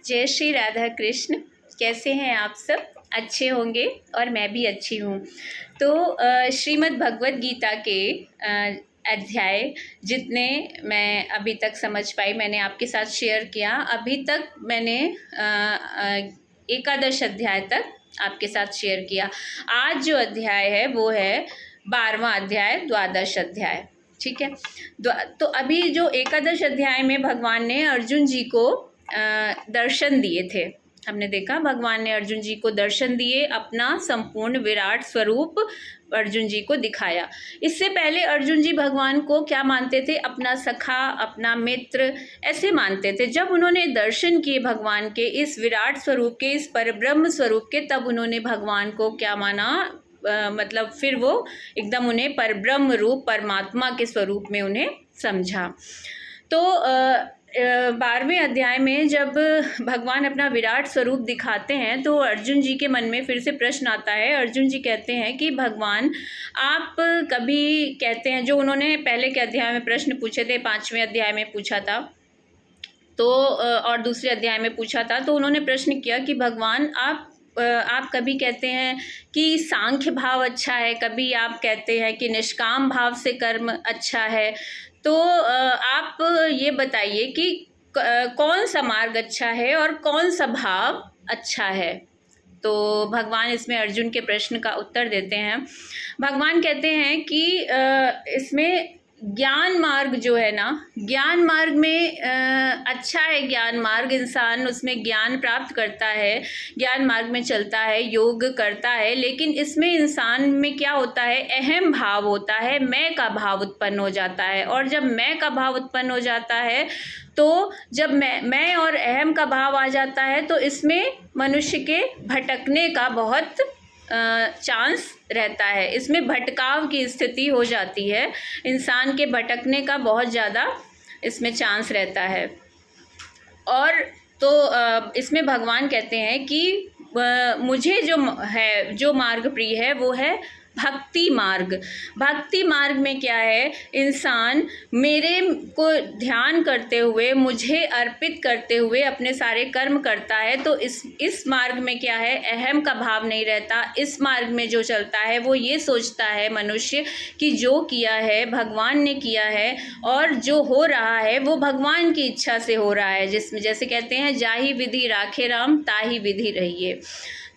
जय श्री राधा कृष्ण। कैसे हैं आप सब? अच्छे होंगे और मैं भी अच्छी हूँ। तो श्रीमद् भगवत गीता के अध्याय जितने मैं अभी तक समझ पाई मैंने आपके साथ शेयर किया। अभी तक मैंने एकादश अध्याय तक आपके साथ शेयर किया। आज जो अध्याय है वो है 12वां अध्याय, द्वादश अध्याय। ठीक है। तो अभी जो एकादश अध्याय में भगवान ने अर्जुन जी को दर्शन दिए थे। हमने देखा भगवान ने अर्जुन जी को दर्शन दिए, अपना संपूर्ण विराट स्वरूप अर्जुन जी को दिखाया। इससे पहले अर्जुन जी भगवान को क्या मानते थे? अपना सखा, अपना मित्र ऐसे मानते थे। जब उन्होंने दर्शन किए भगवान के इस विराट स्वरूप के, इस परब्रह्म स्वरूप के, तब उन्होंने भगवान को क्या माना? मतलब फिर वो एकदम उन्हें परब्रह्म रूप, परमात्मा के स्वरूप में उन्हें समझा। तो 12वें अध्याय में जब भगवान अपना विराट स्वरूप दिखाते हैं तो अर्जुन जी के मन में फिर से प्रश्न आता है। अर्जुन जी कहते हैं कि भगवान, आप कभी कहते हैं, जो उन्होंने पहले के अध्याय में प्रश्न पूछे थे, 5वें अध्याय में पूछा था तो और दूसरे अध्याय में पूछा था, तो उन्होंने प्रश्न किया कि भगवान आप कभी कहते हैं कि सांख्य भाव अच्छा है, कभी आप कहते हैं कि निष्काम भाव से कर्म अच्छा है। तो आप ये बताइए कि कौन सा मार्ग अच्छा है और कौन सा भाव अच्छा है। तो भगवान इसमें अर्जुन के प्रश्न का उत्तर देते हैं। भगवान कहते हैं कि इसमें ज्ञान मार्ग जो है ना, ज्ञान मार्ग में अच्छा है। ज्ञान मार्ग, इंसान उसमें ज्ञान प्राप्त करता है, ज्ञान मार्ग में चलता है, योग करता है। लेकिन इसमें इंसान में क्या होता है? अहम भाव होता है, मैं का भाव उत्पन्न हो जाता है। और जब मैं का भाव उत्पन्न हो जाता है तो जब मैं और अहम का भाव आ जाता है तो इसमें मनुष्य के भटकने का बहुत चांस रहता है। इसमें भटकाव की स्थिति हो जाती है, इंसान के भटकने का बहुत ज़्यादा इसमें चांस रहता है। और तो इसमें भगवान कहते हैं कि मुझे जो मार्ग प्रिय है वो है भक्ति मार्ग। भक्ति मार्ग में क्या है? इंसान मेरे को ध्यान करते हुए, मुझे अर्पित करते हुए अपने सारे कर्म करता है। तो इस मार्ग में क्या है? अहम का भाव नहीं रहता। इस मार्ग में जो चलता है वो ये सोचता है मनुष्य कि जो किया है भगवान ने किया है और जो हो रहा है वो भगवान की इच्छा से हो रहा है। जिसमें जैसे कहते हैं, जाहि विधि राखे राम, ताहि विधि रहिए।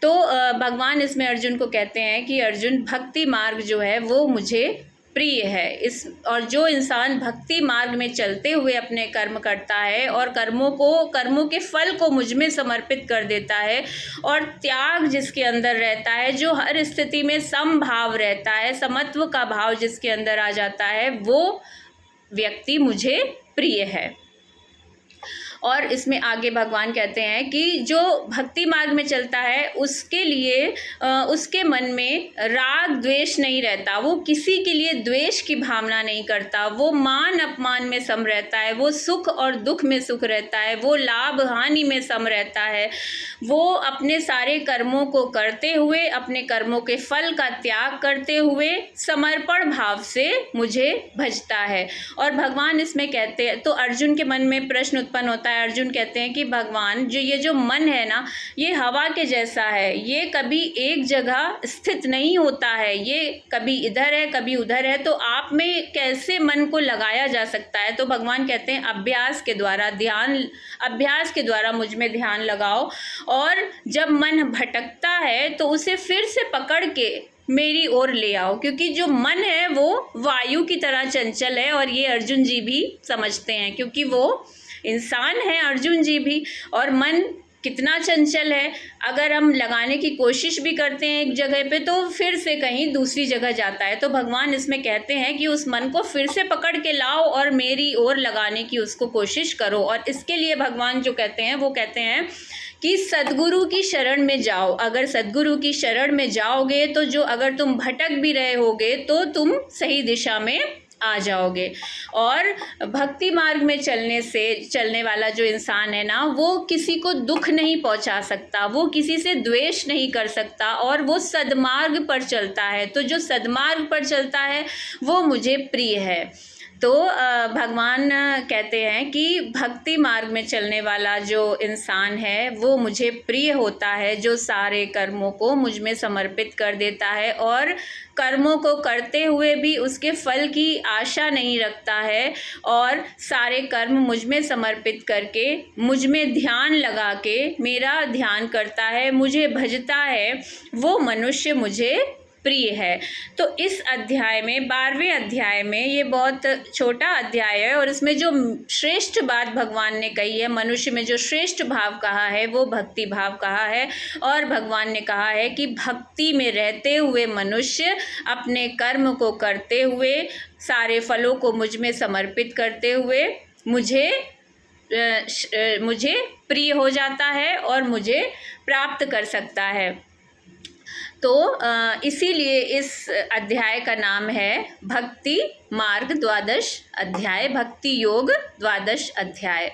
तो भगवान इसमें अर्जुन को कहते हैं कि अर्जुन, भक्ति मार्ग जो है वो मुझे प्रिय है। और जो इंसान भक्ति मार्ग में चलते हुए अपने कर्म करता है और कर्मों के फल को मुझ में समर्पित कर देता है, और त्याग जिसके अंदर रहता है, जो हर स्थिति में समभाव रहता है, समत्व का भाव जिसके अंदर आ जाता है, वो व्यक्ति मुझे प्रिय है। और इसमें आगे भगवान कहते हैं कि जो भक्ति मार्ग में चलता है उसके लिए उसके मन में राग द्वेष नहीं रहता, वो किसी के लिए द्वेष की भावना नहीं करता, वो मान अपमान में सम रहता है, वो सुख और दुख में सुख रहता है, वो लाभ हानि में सम रहता है। वो अपने सारे कर्मों को करते हुए, अपने कर्मों के फल का त्याग करते हुए समर्पण भाव से मुझे भजता है। और भगवान इसमें कहते हैं, तो अर्जुन के मन में प्रश्न उत्पन्न होता है। अर्जुन कहते हैं कि भगवान, जो मन है ना, ये हवा के जैसा है, ये कभी एक जगह स्थित नहीं होता है, ये कभी इधर है कभी उधर है। तो आप में कैसे मन को लगाया जा सकता है? तो भगवान कहते हैं अभ्यास के द्वारा मुझ में ध्यान लगाओ, और जब मन भटकता है तो उसे फिर से पकड़ के मेरी ओर ले आओ। क्योंकि जो मन है वो वायु की तरह चंचल है, और ये अर्जुन जी भी समझते हैं, क्योंकि वो इंसान है अर्जुन जी भी। और मन कितना चंचल है, अगर हम लगाने की कोशिश भी करते हैं एक जगह पे तो फिर से कहीं दूसरी जगह जाता है। तो भगवान इसमें कहते हैं कि उस मन को फिर से पकड़ के लाओ और मेरी ओर लगाने की उसको कोशिश करो। और इसके लिए भगवान जो कहते हैं वो कहते हैं कि सद्गुरु की शरण में जाओ। अगर सद्गुरु की शरण में जाओगे तो अगर तुम भटक भी रहे होगे तो तुम सही दिशा में आ जाओगे। और भक्ति मार्ग में चलने वाला जो इंसान है ना, वो किसी को दुख नहीं पहुंचा सकता, वो किसी से द्वेष नहीं कर सकता, और वो सद्मार्ग पर चलता है। तो जो सद्मार्ग पर चलता है वो मुझे प्रिय है। तो भगवान कहते हैं कि भक्ति मार्ग में चलने वाला जो इंसान है वो मुझे प्रिय होता है, जो सारे कर्मों को मुझ में समर्पित कर देता है और कर्मों को करते हुए भी उसके फल की आशा नहीं रखता है, और सारे कर्म मुझ में समर्पित करके मुझ में ध्यान लगा के मेरा ध्यान करता है, मुझे भजता है, वो मनुष्य मुझे प्रिय है। तो इस अध्याय में 12वें अध्याय में, ये बहुत छोटा अध्याय है और इसमें जो श्रेष्ठ बात भगवान ने कही है, मनुष्य में जो श्रेष्ठ भाव कहा है वो भक्ति भाव कहा है। और भगवान ने कहा है कि भक्ति में रहते हुए मनुष्य अपने कर्म को करते हुए, सारे फलों को मुझ में समर्पित करते हुए मुझे प्रिय हो जाता है और मुझे प्राप्त कर सकता है। तो इसीलिए इस अध्याय का नाम है भक्ति मार्ग द्वादश अध्याय, भक्ति योग द्वादश अध्याय।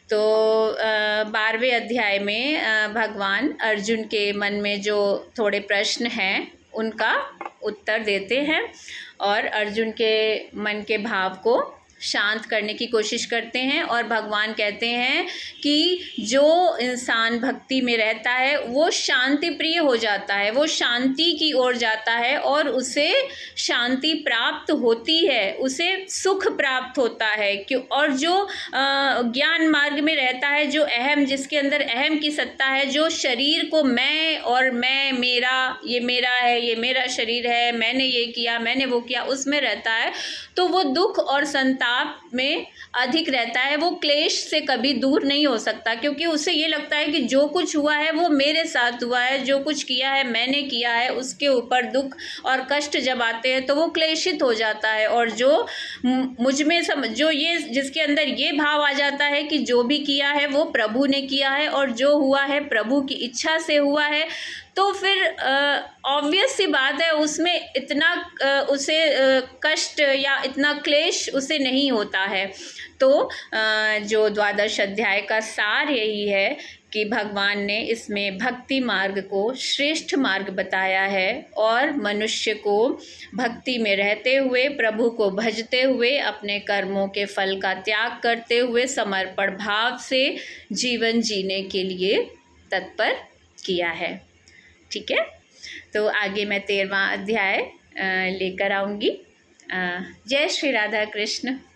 तो 12वें अध्याय में भगवान अर्जुन के मन में जो थोड़े प्रश्न हैं उनका उत्तर देते हैं और अर्जुन के मन के भाव को शांत करने की कोशिश करते हैं। और भगवान कहते हैं कि जो इंसान भक्ति में रहता है वो शांति प्रिय हो जाता है, वो शांति की ओर जाता है और उसे शांति प्राप्त होती है, उसे सुख प्राप्त होता है। क्यों? और जो ज्ञान मार्ग में रहता है, जो अहम, जिसके अंदर अहम की सत्ता है, जो शरीर को मैं और मैं, मेरा, ये मेरा है, ये मेरा शरीर है, मैंने ये किया, मैंने वो किया, उसमें रहता है, तो वो दुख और संताप में अधिक रहता है। वो क्लेश से कभी दूर नहीं हो सकता, क्योंकि उसे ये लगता है कि जो कुछ हुआ है वो मेरे साथ हुआ है, जो कुछ किया है मैंने किया है। उसके ऊपर दुख और कष्ट जब आते हैं तो वो क्लेशित हो जाता है। और जो मुझ में जो ये, जिसके अंदर ये भाव आ जाता है कि जो भी किया है वो प्रभु ने किया है और जो हुआ है प्रभु की इच्छा से हुआ है, तो फिर ऑब्वियस सी बात है उसमें इतना उसे कष्ट या इतना क्लेश उसे नहीं होता है। तो जो द्वादश अध्याय का सार यही है कि भगवान ने इसमें भक्ति मार्ग को श्रेष्ठ मार्ग बताया है और मनुष्य को भक्ति में रहते हुए, प्रभु को भजते हुए, अपने कर्मों के फल का त्याग करते हुए समर्पण भाव से जीवन जीने के लिए तत्पर किया है। ठीक है, तो आगे मैं 13वां अध्याय लेकर आऊँगी। जय श्री राधा कृष्ण।